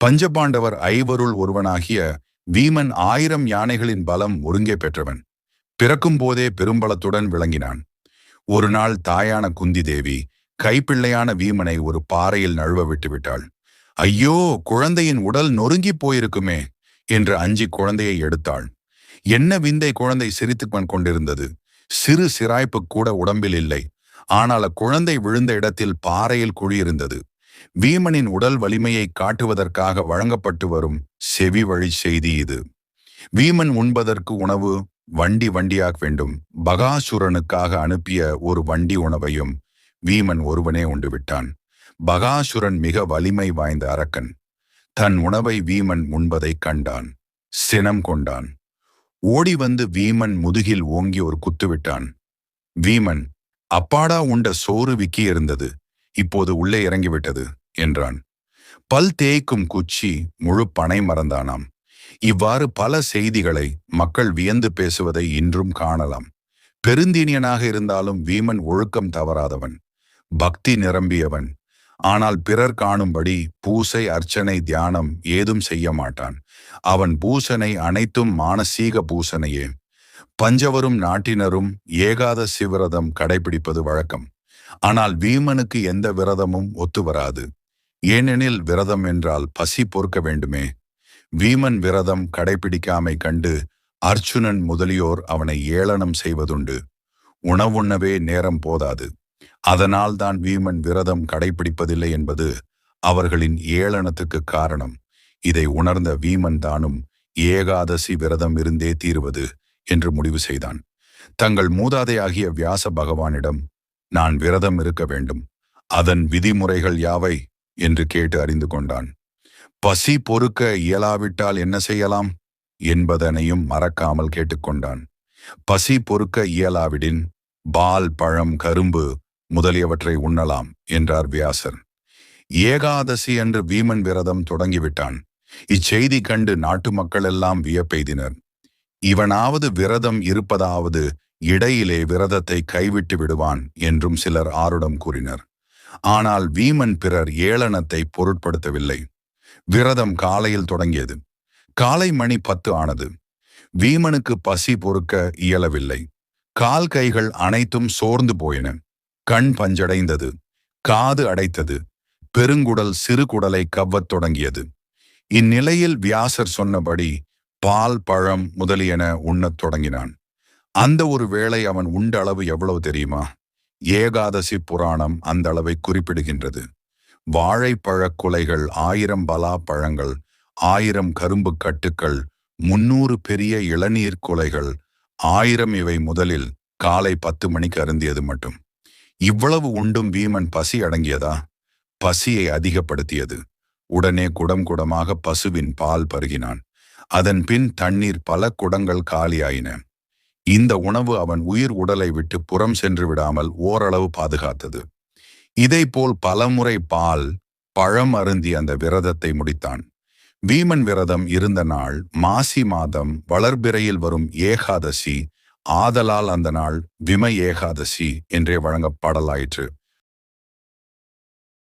பஞ்சபாண்டவர் ஐவருள் ஒருவனாகிய வீமன் 1000 யானைகளின் பலம் ஒருங்கே பெற்றவன். பிறக்கும் போதே பெரும்பலத்துடன் விளங்கினான். ஒரு நாள் தாயான குந்தி தேவி கைப்பிள்ளையான வீமனை ஒரு பாறையில் நழுவ விட்டுவிட்டாள். ஐயோ, குழந்தையின் உடல் நொறுங்கி போயிருக்குமே என்று அஞ்சி குழந்தையை எடுத்தாள். என்ன விந்தை! குழந்தை சிரித்துக் கொண்டிருந்தது. சிறு சிராய்ப்பு கூட உடம்பில் இல்லை. ஆனால் அக்குழந்தை விழுந்த இடத்தில் பாறையில் குழியிருந்தது. வீமனின் உடல் வலிமையை காட்டுவதற்காக வழங்கப்பட்டு வரும் செவி வழி செய்தி இது. வீமன் உண்பதற்கு உணவு வண்டி வண்டியாக வேண்டும். பகாசுரனுக்காக அனுப்பிய ஒரு வண்டி உணவையும் வீமன் ஒருவனே உண்டு விட்டான். பகாசுரன் மிக வலிமை வாய்ந்த அரக்கன். தன் உணவை வீமன் உண்பதைக் கண்டான். சினம் கொண்டான். ஓடி வந்து வீமன் முதுகில் ஓங்கி ஒரு குத்து விட்டான். வீமன், அப்பாடா, உண்ட சோறு விக்கி இருந்தது, இப்போது உள்ளே இறங்கிவிட்டது என்றான். பல் தேய்க்கும் குச்சி முழு பனை மறந்தானாம். இவ்வாறு பல செய்திகளை மக்கள் வியந்து பேசுவதை இன்றும் காணலாம். பெருந்தீனியனாக இருந்தாலும் வீமன் ஒழுக்கம் தவறாதவன், பக்தி நிரம்பியவன். ஆனால் பிறர் காணும்படி பூசை, அர்ச்சனை, தியானம் ஏதும் செய்ய மாட்டான். அவன் பூசனை அனைத்தும் மானசீக பூசனையே. பஞ்சவரும் நாட்டினரும் ஏகாதசி விரதம் கடைபிடிப்பது வழக்கம். ஆனால் வீமனுக்கு எந்த விரதமும் ஒத்து வராது. ஏனெனில் விரதம் என்றால் பசி பொறுக்க வேண்டுமே. வீமன் விரதம் கடைபிடிக்காமை கண்டு அர்ச்சுனன் முதலியோர் அவனை ஏளனம் செய்வதுண்டு. உணவுண்ணவே நேரம் போதாது. அதனால் தான் வீமன் விரதம் கடைபிடிப்பதில்லை என்பது அவர்களின் ஏளனத்துக்கு காரணம். இதை உணர்ந்த வீமன் தானும் ஏகாதசி விரதம் இருந்தே தீருவது என்று முடிவு செய்தான். தங்கள் மூதாதையாகிய வியாச பகவானிடம், நான் விரதம் இருக்க வேண்டும், அதன் விதிமுறைகள் யாவை என்று கேட்டு அறிந்து கொண்டான். பசி பொறுக்க இயலாவிட்டால் என்ன செய்யலாம் என்பதனையும் மறக்காமல் கேட்டுக்கொண்டான். பசி பொறுக்க இயலாவிடின் பால், பழம், கரும்பு முதலியவற்றை உண்ணலாம் என்றார் வியாசர். ஏகாதசி அன்று வீமன் விரதம் தொடங்கிவிட்டான். இச்செய்தி கண்டு நாட்டு மக்கள் எல்லாம் வியப்பெய்தினர். இவனாவது விரதம் இருப்பதாவது இடையிலே விரதத்தை கைவிட்டு விடுவான் என்றும் சிலர் ஆருடம் கூறினர். ஆனால் வீமன் பிறர் ஏளனத்தை பொருட்படுத்தவில்லை. விரதம் காலையில் தொடங்கியது. காலை மணி 10 ஆனது. வீமனுக்கு பசி பொறுக்க இயலவில்லை. கால் கைகள் அனைத்தும் சோர்ந்து போயின. கண் பஞ்சடைந்தது. காது அடைத்தது. பெருங்குடல் சிறு குடலை கவ்வத் தொடங்கியது. இந்நிலையில் வியாசர் சொன்னபடி பால், பழம் முதலியன உண்ணத் தொடங்கினான். அந்த ஒரு வேளை அவன் உண்ட அளவு எவ்வளவு தெரியுமா? ஏகாதசி புராணம் அந்த அளவை குறிப்பிடுகின்றது. வாழைப்பழக் குலைகள் 1000 பலா பழங்கள், 1000 கரும்பு கட்டுக்கள், 300 பெரிய இளநீர் குலைகள், 1000 இவை முதலில் காலை 10 மணிக்கு அருந்தியது மட்டும். இவ்வளவு உண்டும் வீமன் பசி அடங்கியதா? பசியை அதிகப்படுத்தியது. உடனே குடம் குடமாக பசுவின் பால் பருகினான். அதன் பின் தண்ணீர் பல குடங்கள் காலியாயின. இந்த உணவு அவன் உயிர் உடலை விட்டு புறம் சென்று விடாமல் ஓரளவு பாதுகாத்தது. இதைப்போல் பலமுறை பால், பழம் அருந்தி அந்த விரதத்தை முடித்தான். வீமன் விரதம் இருந்த நாள் மாசி மாதம் வளர்பிறையில் வரும் ஏகாதசி. ஆதலால் அந்த நாள் விம ஏகாதசி என்றே வழங்கப்படலாயிற்று.